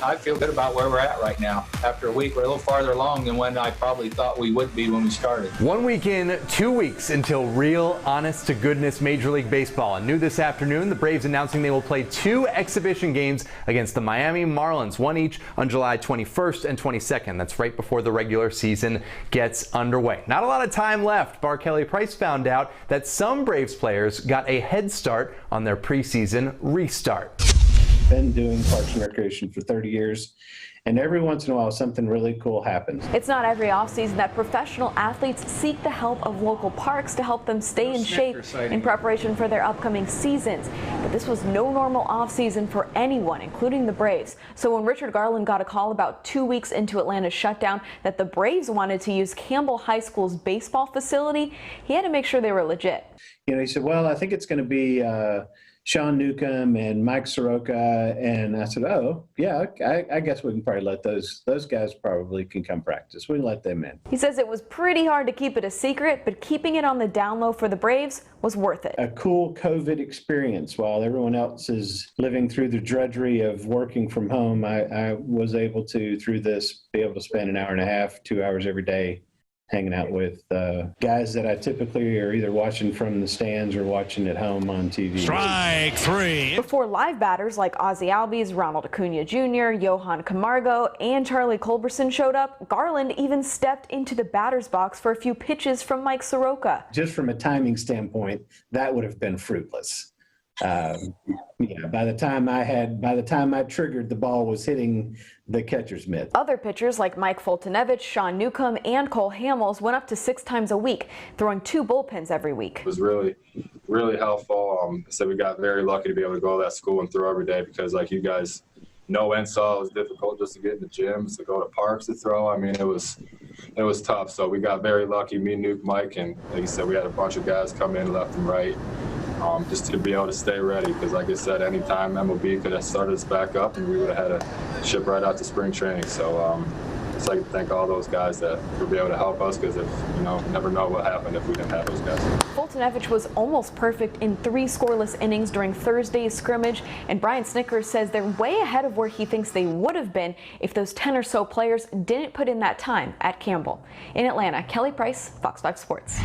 I feel good about where we're at right now. After a week, we're a little farther along than when I probably thought we would be when we started. 1 week in, 2 weeks until real, honest-to-goodness Major League Baseball. And new this afternoon, the Braves announcing they will play 2 exhibition games against the Miami Marlins, one each on July 21st and 22nd. That's right before the regular season gets underway. Not a lot of time left. Bar Kelly Price found out that some Braves players got a head start on their preseason restart. Been doing Parks and Recreation for 30 years, and every once in a while something really cool happens. It's not every offseason that professional athletes seek the help of local parks to help them stay in shape in preparation for their upcoming seasons. But this was no normal offseason for anyone, including the Braves. So when Richard Garland got a call about 2 weeks into Atlanta's shutdown that the Braves wanted to use Campbell High School's baseball facility, he had to make sure they were legit. You know, he said, well, I think it's going to be Sean Newcomb and Mike Soroka, and I said, oh, yeah, I guess we can probably let those guys probably can come practice. We can let them in. He says it was pretty hard to keep it a secret, but keeping it on the down low for the Braves was worth it. A cool COVID experience. While everyone else is living through the drudgery of working from home, I was able to, through this, be able to spend an hour and a half, 2 hours every day hanging out with guys that I typically are either watching from the stands or watching at home on TV. Strike 3. Before live batters like Ozzie Albies, Ronald Acuna Jr., Johan Camargo, and Charlie Culberson showed up, Garland even stepped into the batter's box for a few pitches from Mike Soroka. Just from a timing standpoint, that would have been fruitless. Yeah, by the time I triggered, the ball was hitting the catcher's mitt. Other pitchers like Mike Fultonevich, Sean Newcomb, and Cole Hamels went up to 6 times a week, throwing 2 bullpens every week. It was really, really helpful. So we got very lucky to be able to go to that school and throw every day because, like you guys know and saw, it was difficult just to get in the gyms, to go to parks to throw. I mean, it was tough. So we got very lucky, me, Nuke, Mike, and like you said, we had a bunch of guys come in left and right. Just to be able to stay ready, because like I said, anytime MLB could have started us back up and we would have had to ship right out to spring training. So just like to thank all those guys that would be able to help us, because if you never know what happened if we didn't have those guys. Fultonevich was almost perfect in 3 scoreless innings during Thursday's scrimmage, and Brian Snickers says they're way ahead of where he thinks they would have been if those 10 or so players didn't put in that time at Campbell. In Atlanta, Kelly Price, Fox 5 Sports.